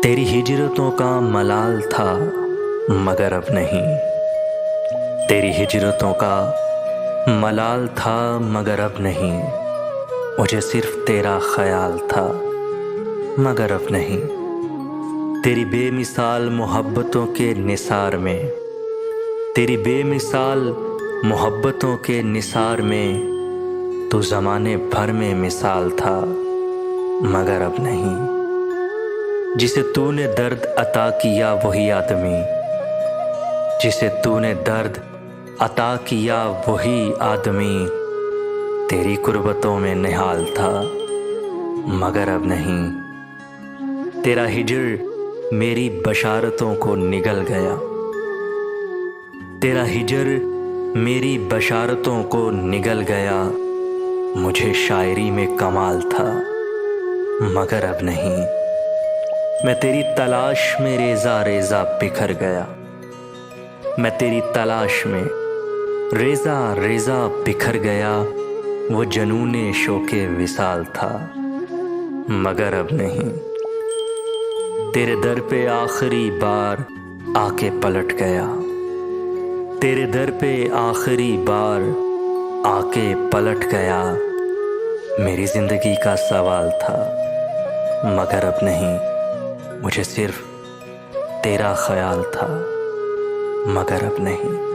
تیری ہجرتوں کا ملال تھا مگر اب نہیں، تیری ہجرتوں کا ملال تھا مگر اب نہیں، مجھے صرف تیرا خیال تھا مگر اب نہیں۔ تیری بے مثال محبتوں کے نثار میں، تیری بے مثال محبتوں کے نثار میں تو زمانے بھر میں مثال تھا مگر اب نہیں۔ جسے تو نے درد عطا کیا وہی آدمی، جسے تو نے درد عطا کیا وہی آدمی تیری قربتوں میں نہال تھا مگر اب نہیں۔ تیرا ہجر میری بشارتوں کو نگل گیا، تیرا ہجر میری بشارتوں کو نگل گیا، مجھے شاعری میں کمال تھا مگر اب نہیں۔ میں تیری تلاش میں ریزہ ریزہ بکھر گیا، میں تیری تلاش میں ریزہ ریزہ بکھر گیا، وہ جنون شوق وصال تھا مگر اب نہیں۔ تیرے در پہ آخری بار آ کے پلٹ گیا، تیرے در پہ آخری بار آ کے پلٹ گیا، میری زندگی کا سوال تھا مگر اب نہیں۔ مجھے صرف تیرا خیال تھا مگر اب نہیں۔